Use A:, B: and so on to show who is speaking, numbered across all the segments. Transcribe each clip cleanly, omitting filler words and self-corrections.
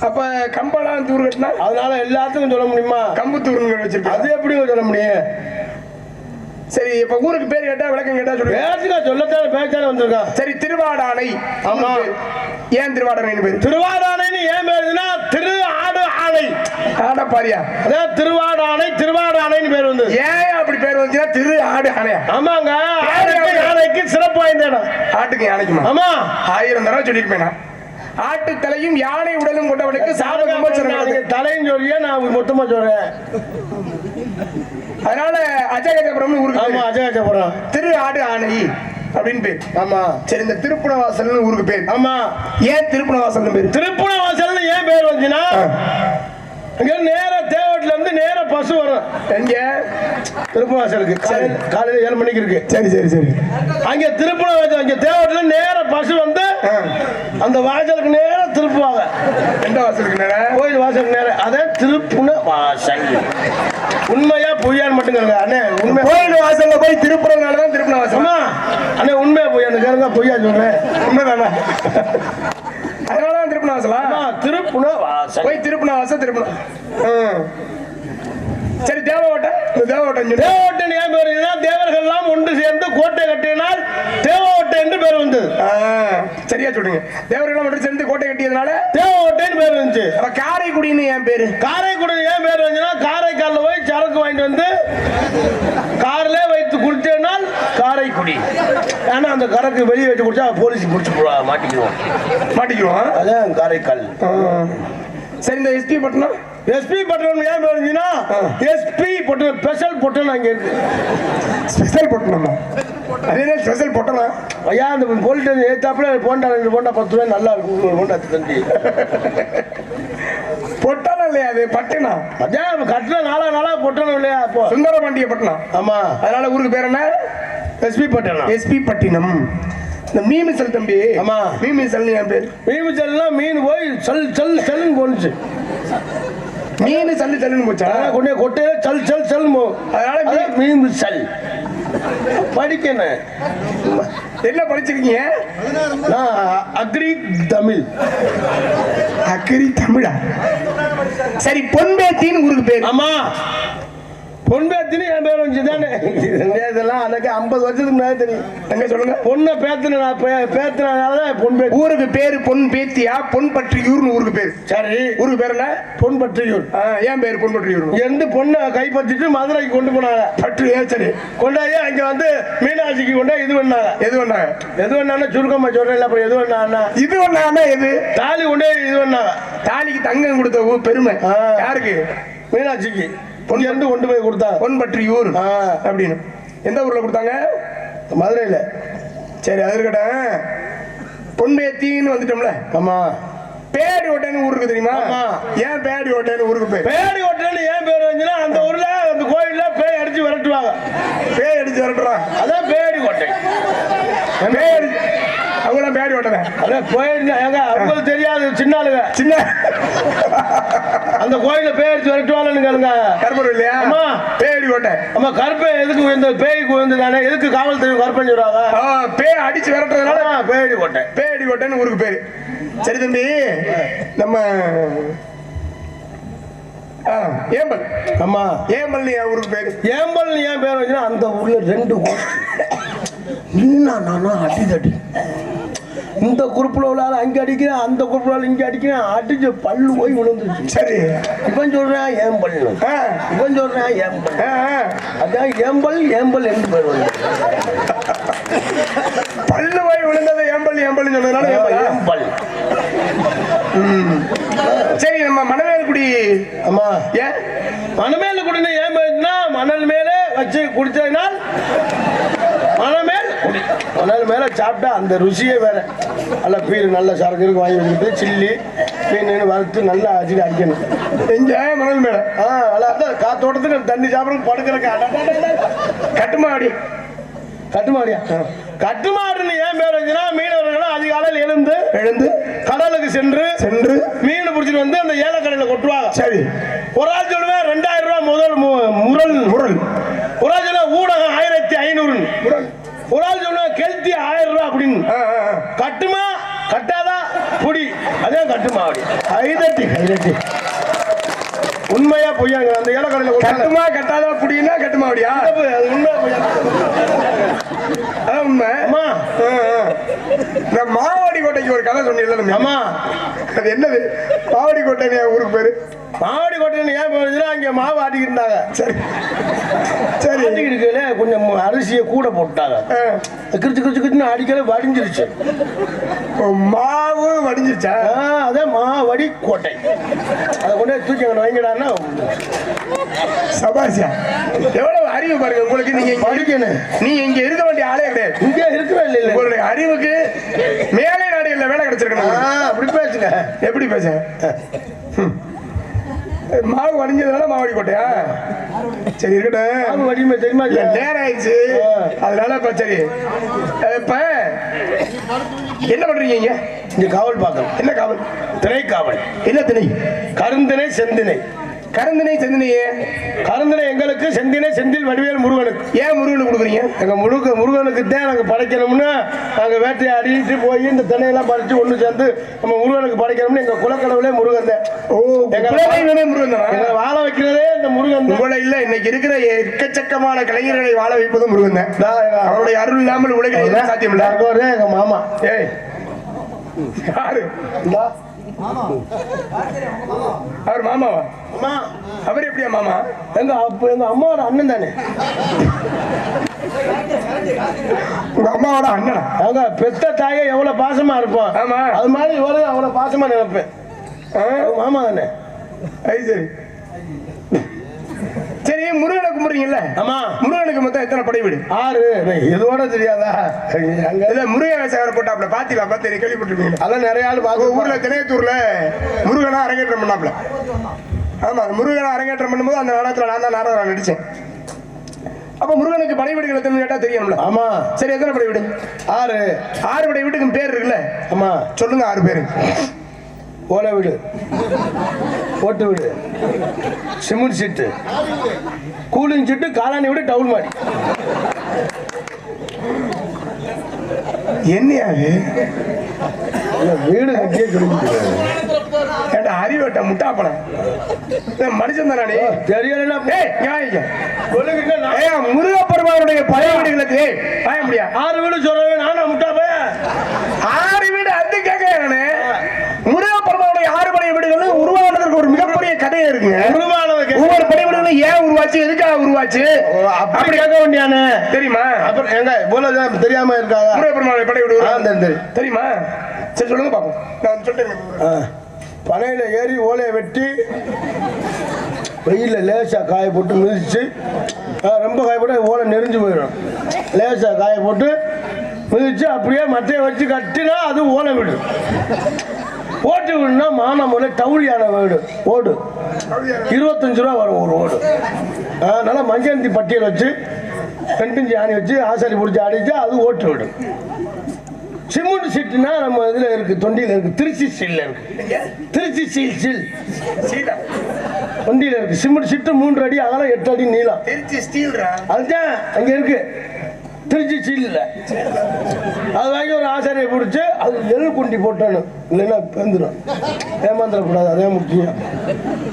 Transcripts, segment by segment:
A: அப்ப கம்பெல்லாம் தூர் கட்டினா
B: அதனால எல்லாத்துக்கும் சொல்ல முடியுமா?
A: கம்பு தூர்னு வச்சிருக்கேன்.
B: அது எப்படி சொல்ல முடியும்?
A: சரி, இப்ப ஊருக்கு பேர் கேட்டா விளக்கம் கேட்டா சொல்லுங்க.
B: சொல்லத்தான பேச்சான வந்திருக்கா.
A: சரி, திருவாடானை.
B: ஆமா.
A: ஏன் திருவாடானை பேர்?
B: திருவாடானைன்னு ஏன் பேருதுன்னா திரு ஆடு ஆணை.
A: ஆட பாரியா?
B: அதான் திருவாடானை திருவாடானைன்னு பேர் வந்து.
A: ஏன் அப்படி பேர் வந்துச்சுன்னா திரு ஆடு ஆணையா?
B: ஆமாங்க. யானைக்கு சிறப்பு வாய்ந்த இடம்.
A: ஆட்டுக்கு யானைக்குமா?
B: ஆமா.
A: 1000 தடவை சொல்லிருப்பேன். ஆட்டு தலையும் யானை உடலும் கொண்டவனுக்கு சாபம்
B: தலையும் சொல்லியே நான் மொத்தமா சொல்றேன்.
A: அதனால அஜகஜபுரம் ஊருக்கு.
B: ஆமா, அஜகஜபுரம்
A: திரு ஆடு ஆணை அப்படின்னு பேர்.
B: ஆமா.
A: சரி, இந்த திருப்புணவாசல் ஊருக்கு பேர்.
B: ஆமா.
A: ஏன் திருப்புணவாசல் பேர்?
B: திருப்புணவாசல் ஏன் பேர் வந்துச்சுன்னா அங்க நேர தேவட்டில இருந்து நேர பசு வரும். எங்க? திருப்புணவாசலுக்கு காலையில 7 மணிக்கு இருக்கு.
A: சரி சரி சரி.
B: அங்க திருப்புணவாசல் அங்க தேவட்டில நேர பசு வந்து அந்த வாசலுக்கு நேர திருப்புவாங்க.
A: எந்த வாசலுக்கு நேர?
B: கோயில் வாசலுக்கு நேர. அதான் திருப்புண வாசல். உண்மையா பொய்யான்னு மட்டும் கேளுங்க அண்ணே. உண்மை
A: கோயில் வாசல்ல போய் திருப்புறதுனாலதான் திருப்புண வாசல்.
B: அண்ணே உண்மையா பொய்யான்னு கேளுங்க. பொய்யா சொல்றேன்.
A: உண்மைதானே? அதனாலதான் திருப்புண வாசலா?
B: திருப்புண வாசல்.
A: போய் திருப்புண வாசல் திருப்புண. சரி, தேவகோட்டை.
B: தேவகோட்டை ஏன் பேர்? தேவர்கள் எல்லாம் ஒன்று சேர்ந்து கோட்டை கட்டினால் தேவகோட்டை என்று பேர் வந்தது.
A: சரியா சொல்றீங்க. தேவர்கள் ஒன்று சேர்ந்து கோட்டை கட்டியதுனால
B: தேவகோட்டைன்னு பேர் வந்துச்சு.
A: அப்ப காரைக்குடின்னு ஏன் பேரு?
B: காரைக்குடி ஏன் பேர் வந்துச்சுன்னா காரைக்காலில் போய் சரக்கு வாங்கிட்டு வந்து கார்ல வைத்து குடிச்சனால் காரைக்குடி. ஆனா அந்த கரக்கு வெளியே வச்சு குடிச்சா போலீஸ் பிடிச்சி மாட்டிக்குவோம். அதான் காரைக்கால்.
A: சரி, இந்த எஸ்பி பட்டணம்.
B: எஸ்பி பட்டணம் ஏன் பேருந்துச்சுன்னா எஸ்பி பட்டணம் ஸ்பெஷல் பட்டணம் அங்க இருக்கு.
A: ஸ்பெஷல் பட்டணம். அதே ஸ்பெஷல் பட்டணம்.
B: ஐயா அந்த போலீஸ் ஏத்தாப்புல போண்டா 2 போண்டா 10 ரூபாய் நல்லா இருக்கும். போண்டா தண்டி
A: பொட்டணம் இல்லையா? அது பட்டணம்.
B: அதான் கட்டின நாளா பொட்டணம் இல்லையா? அப்போ
A: சுந்தரபாண்டிய பட்டணம்.
B: ஆமா.
A: அதனால ஊருக்கு பேர் என்ன?
B: எஸ்பி பட்டணம்.
A: எஸ்பி பட்டினம். இந்த மீமிசல் தம்பி.
B: ஆமா.
A: மீமிசல் என் பேர்.
B: மீமிசல்னா மீன் போய் சல் சல் சல்னு போனுச்சு.
A: மீன் சல்லு சல்லுன்னு போச்சா?
B: கொண்டே கொட்டையில சல் சல் சல் போ. அதனால மீமிசல். படிக்கணும்.
A: என்ன படிச்சிருக்கீங்க?
B: அக்ரி தமிழ்.
A: அக்ரி தமிழா? சரி, பொன்பேத்தின்னு ஊருக்கு பேர்.
B: ஆமா. பொன்பேத்தின்னு என் பேர் வந்துச்சு தானே. இதெல்லாம் எனக்கு 50 வருஷத்துக்கு முன்னாடி தெரியும். எங்க சொல்லுங்க. பொண்ணை பேத்தினாலதான் பொன்பேத்தி. ஊருக்கு பேரு பொன்பேத்தியா? பொன்பற்றியூர்னு ஊருக்கு பேர். சரி, ஊருக்கு பேர் என்ன? பொன்பற்றியூர். ஏன் பேர் பொன்பற்றியூர்? எந்த பொண்ணை கைப்பற்றிட்டு மதுரைக்கு கொண்டு போனாங்க. பற்று. சரி, கொண்டாயே அங்க வந்து மீனாட்சிக்கு கொண்டா இது பண்ணாங்க. எது பண்ணாங்க சுருக்கமா சொல்றேன். அப்புறம் எது பண்ணாங்கன்னா இது பண்ணாங்கன்னா எது? தாலி கொண்டே இது பண்ணாங்க. தாலிக்கு தங்கம் கொடுத்த பெருமை யாருக்கு? மீனாட்சிக்கு. பொண்ணு கொண்டு போய் கொடுத்தா பொன்பற்றியூர் அப்படின்னு. எந்த ஊர்ல கொடுத்தாங்க? மதுரையில. சரி, அது இருக்கட்டும். பொன்பேத்தின்னு வந்துட்டோம்ல. ஆமா. பேடி ஓட்டைன்னு ஊருக்கு தெரியுமா? ஏன் பேடி ஓட்டைன்னு ஊருக்கு பேர்? பேடி ஓட்டைன்னு ஏன் பேர் வந்துச்சுன்னா அந்த ஊர்ல அந்த கோயில்ல பேய் அடிச்சு விரட்டுவாங்க. பேய் அடிச்சு விரட்டுறாங்க. அதான் பேடி ஓட்டை. அவங்களாம் பேடி ஓட்டேன். அதான் போயிடுங்க. அவங்களுக்கு தெரியாது. சின்ன ஆளுங்க. சின்ன அந்த கோயில பேய் அடிச்சு விரட்டுவாங்கன்னு கேளுங்க. கருப்பூர் இல்லையா? ஆமா. பேடி ஓட்டை. ஆமா. கருப்பை எதுக்கு இந்த பேய்க்கு வந்து தானே எதுக்கு காவல் தெரியும் கருப்பன்னு சொல்றாங்க. பேய் அடிச்சு விரட்டுறதுனால பேடி ஓட்டை. பேடி ஓட்டைன்னு ஊருக்கு பேரு. சரி தம்பி, நம்ம ஏம்பல். ஆமா. ஏம்பல் ஊருக்கு பேரு. ஏம்பல் ஏன் பேர் வச்சுன்னா அந்த ஊர்ல 2 அடி இந்த குரூப்ல உள்ள அங்க அடிக்கிறேன், அந்த குரூப்ல இங்க அடிக்கிறேன். அடிச்சு பல்லு போய் விழுந்துச்சு. சரி, இவன் சொல்றேன் ஏம்பல், இவன் சொல்றேன் ஏம்பல். அதான் ஏம்பல் என்று பேர் வந்து பல்லு போய் விழுந்தது ஏம்பல் சொன்னதுனால ஏம்பல். சரி, நம்ம மணமேல்குடி. ஆமா. ஏன் மணமேல்குடின்னு ஏன் பேருன்னா மணல் மேலே வச்சு குடிச்சதுனால் மணல் மேல சாப்பிட்டா அந்த ருசியே வேற. நல்ல பீர் நல்ல சரக்கு வாங்கி வச்சுக்கிட்டு சில்லி மீன் வறுத்து நல்லா அடிச்சு அடிக்கணும். எங்க மணல் மேல காத்தோட்டத்துக்கு தண்ணி சாப்பிட படுக்கிறக்கு கட்டுமாடியா கட்டுமாடுன்னு ஏன் பேர் வந்துச்சுன்னா மீனவர்கள் அதிகாலையில் எழுந்து கடலுக்கு சென்று மீன் பிடிச்சிட்டு வந்து அந்த ஏலக்கடையில கொட்டுவாங்க. சரி, ஒரு ஆள் சொல்லுவேன் 2000 ரூபாய் முதல் முரல். ஒரு ஆள் சொல்லுவேன் ஊடகம் 1500. ஒரு ஆள் சொல்லுவேன் கெல்த்தி 1000 ரூபாய் அப்படின்னு. கட்டுமா கட்டாதான் புடி அதே கட்டுமாவடி கைதட்டி உண்மையா பொய்யாங்க அந்த ஏலக்கடையில
A: கட்டுமா கட்டாத புடினா கட்டுமாவடியா
B: அது உண்மையா பொய்யா
A: அதான் உண்மை
B: அம்மா
A: இந்த மாவாடி கோட்டைக்கு ஒரு கதை சொன்னீங்கல்ல
B: அம்மா
A: அது என்னது மாவாடி கோட்டை ஊருக்கு பேரு
B: மாவடி கோட்டைன்னு ஏன் போச்சுன்னா அங்க மாவு ஆட்டிக்கிட்டாங்க
A: சரி சரி
B: ஆட்டிக்கிட்டு கொஞ்சம் அரிசியை கூட போட்டாங்க கிரிச்சு அடிக்கல வடிஞ்சிருச்சு
A: மாவு வடிஞ்சிருச்சா
B: அதே மாவடி கோட்டை அதை கொண்டு தூக்கி அங்கே வாங்கிடான்னா
A: சபாசியா எவ்வளவு அறிவு பாருங்க உங்களுக்கு நீங்க
B: படிக்கணும்
A: நீங்க இங்க இருக்க வேண்டிய ஆளே கிடையாது
B: இங்கே இருக்கவே இல்லை
A: உங்களுடைய அறிவுக்கு மேலை நாடுகள்ல வேலை கிடைச்சிருக்கணும்
B: அப்படி பேசுங்க
A: எப்படி பேச மாவு வடிஞ்சதுனால மாவடி கோட்டையா சரி இருக்கட்டும்
B: வடிமை தெரியுமா
A: நேரம் ஆயிடுச்சு அதனால இப்ப சரி இப்ப என்ன பண்றீங்க
B: இங்க காவல் பார்க்கணும்
A: என்ன காவல்
B: திணை காவல்
A: என்ன திணை
B: கருந்திணை செந்திணை
A: கருந்தினை செந்தினையே
B: கருந்திணை எங்களுக்கு செந்தினை செந்தில் வடிவேல் முருகனுக்கு
A: ஏன் முருகனுக்கு கொடுக்குறீங்க
B: எங்க முருகனுக்கு தான் நாங்க படைக்கணும்னு நாங்க வேட்டையை அடிட்டு போய் இந்த திணையெல்லாம் பறிச்சு ஒண்ணு சேர்ந்து நம்ம முருகனுக்கு படைக்கணும்னு எங்க குலக்கடவுளே முருகன் தான்.
A: ஓ எங்க முருகன் தான்
B: எங்களை வாழ வைக்கிறதே இந்த முருகன் தான்.
A: உங்களை இல்ல இன்னைக்கு இருக்கிற எக்கச்சக்கமான கலைஞர்களை வாழ வைப்பதும் முருகன் தான். அவருடைய அருள் இல்லாமல் உலகில் சாத்தியம் இல்ல.
B: எங்க மாமா
A: ஏய் யாரு அவர் மாமாவா அவர் எப்படியா மாமா
B: எங்க அம்மாவோட அண்ணன் தானே
A: உங்க அம்மாவோட அண்ணனா
B: அவங்க பெத்த தாயை எவ்வளவு பாசமா இருப்போம்
A: ஆமா
B: அது மாதிரி இவரையும் அவ்வளவு பாசமா நினைப்பேன் மாமா தானே
A: அது சரி சரி முருகனை கும்பிடுறீங்கல்ல
B: ஆமா
A: முருகனுக்கு மொத்தம் எத்தனை படை வீடு
B: 6 இதோட தெரியாதா
A: இல்ல முருகன் சேவரை போட்டாப்ல பாத்தீங்களா பார்த்து கேள்விப்பட்டிருப்பீங்க
B: அதான் நிறைய ஆள் பார்க்க
A: ஊர்ல திணையத்தூர்ல முருகனா அரங்கேற்றம் பண்ணாப்ல ஆமா முருகனை அரங்கேற்றம் பண்ணும்போது அந்த நாடகத்துல நான் தான் நாடகம் நடிச்சேன் அப்ப முருகனுக்கு படை வீடுகள் எத்தனை கேட்டா தெரியும்ல
B: ஆமா
A: சரி எத்தனை படை வீடு 6 படை வீட்டுக்கு பேர் இருக்குல்ல
B: ஆமா
A: சொல்லுங்க 6 பேரு
B: ஓலை வீடு ஓட்டு வீடு சிமெண்ட் சீட்டு கூலிங் சீட்டு காலாணி வீடு டவுல் மாடி
A: என்னையாது
B: வீடு கட்டியே சொல்லிட்டு
A: ஏண்டா அறிவட்ட முட்டாப்பன மனுஷன் தானே
B: தெரியல
A: முருகப்பெருமானுடைய பழைய வீடுகளுக்கு பாய முடியா 6 வீடு சொல்றேன் நானா முட்டாப்ப 6 வீடு அது கேட்க நானு முருகப்பெருமானுடைய 6 பழைய வீடுகள் உருவானதற்கு ஒரு மிகப்பெரிய கதையே இருக்குங்க ஒவ்வொரு பழைய வீடுகளும் ஏன் உருவாச்சு எதுக்காக உருவாச்சு அப்படி கேட்க வேண்டியானே தெரியுமா
B: அப்புறம் எங்க இவ்வளவு தெரியாம இருக்காங்க
A: முருகப்பெருமானுடைய பழைய வீடு
B: தெரியும்
A: தெரியுமா சரி சொல்லுங்க பாப்போம் நான் சொல்லிட்டேன்
B: பனையில ஏறி ஓலையை வெட்டி வெயில லேசா காய போட்டு மிதிச்சு ரொம்ப காய போட்டு ஓலை நெறிஞ்சு போயிடும் லேசா காய போட்டு மிதிச்சு அப்படியே மட்டையை வச்சு கட்டினா அது ஓலை வீடு ஓட்டு வீடுனா மானமூலை டவுலியான வீடு ஓடு 25 ரூபா வரும் ஒரு ஓடு அதனால மஞ்சந்தி பட்டியல் வச்சு 2 இன்ச்சு ஆணி வச்சு ஆசாரி பிடிச்சி அடிச்சு அது ஓட்டு வீடு சிமெண்ட் சீட்டுனா நம்ம இதுல இருக்கு தொண்டியில இருக்கு திருச்சி ஸ்டீல்ல இருக்கு திருச்சி ஸ்டீல் தொண்டியில இருக்கு சிமெண்ட் சீட்டு 3 அடி அகலம் 8 அடி நீளம்
A: திருச்சி ஸ்டீல்
B: அதுதான் அங்க இருக்கு திருச்சி ஸ்டீல்ல அது வாங்கி ஒரு ஆசாரியை பிடிச்சி அது எள் குண்டி போட்டணும் இல்லைன்னா பேந்துடும் ஏமாந்துடக்கூடாது அதே முக்கியம்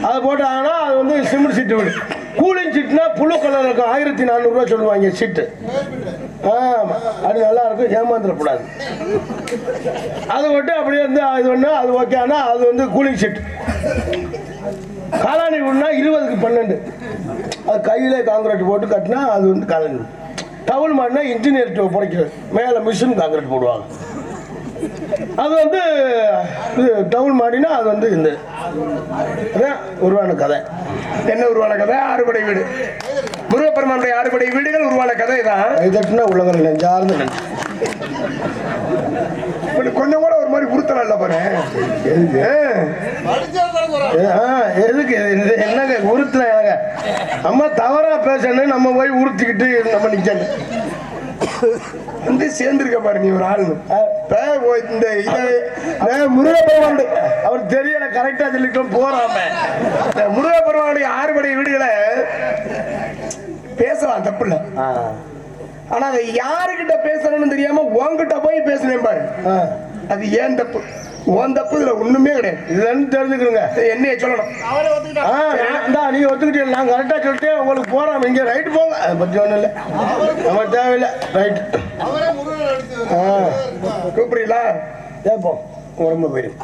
B: அதை போட்டாங்கன்னா அது வந்து சிமெண்ட் சீட்டு வீடு கூலிங் சீட்னா புழு கலர் இருக்கும் 1400 ரூபா சொல்லுவாங்க சீட்டு அது நல்லா இருக்கும் ஏமாந்துடக்கூடாது அது மட்டும் அப்படியே வந்து அது ஒன்று அது ஓகே ஆனால் அது வந்து கூலிங் சீட் காலாணி வீடுனா 20க்கு 12 அது கையிலே காங்கிரீட் போட்டு கட்டினா அது வந்து காலாணி டவுல் மாடினா இன்ஜினியர் புடைக்கிறது மேலே மிஷின் காங்கிரீட் போடுவாங்க அது வந்து டவுல் மாடினா அது வந்து இந்த உருவான கதை
A: என்ன உருவான கதை 6 படை வீடு முருகப்பெருமானுடைய 6 படை வீடுகள் உருவான கதை தான்
B: இதட்டுனா உள்ளவங்க நெஞ்சார்ந்து
A: கொஞ்சம் கூட ஒரு மாதிரி உறுத்தலாம் இல்ல பாரு
B: எதுக்கு என்னங்க உறுத்தல எனக்கு அம்மா தவறா பேசணும் நம்ம போய் உறுத்திக்கிட்டு நம்ம நிக்கணும்
A: வந்து சேர்ந்திருக்க பாரு நீ ஒரு ஆளு இந்த முருகப்பெருமானுடைய
B: அவர் தெரியல கரெக்டா சொல்லிட்டு போறாம
A: முருகப்பெருமானுடைய 6 படை வீடுகளை பேசலாம் தப்பு இல்ல ஆனா அதை யாருக்கிட்ட பேசணும்னு தெரியாம உன்கிட்ட போய் பேசுனேன் பாரு அது ஏன் தப்பு உன் தப்பு இதுல ஒண்ணுமே கிடையாது.
B: இதுன்னு தெரிஞ்சுக்கிறோங்க.
A: என்னைய சொல்லணும்.
B: நீங்க ஒத்துக்கிட்டீங்க, நான் கரெக்டா சொல்லிட்டேன் உங்களுக்கு. போறோம் இங்க ரைட்டு போங்க, அதை பத்தி ஒண்ணும் இல்லை, நம்ம தேவையில்லை. ரைட்
A: கூப்பிடுறீங்களா?
B: கேட்போம், உடம்பு போயிடும்.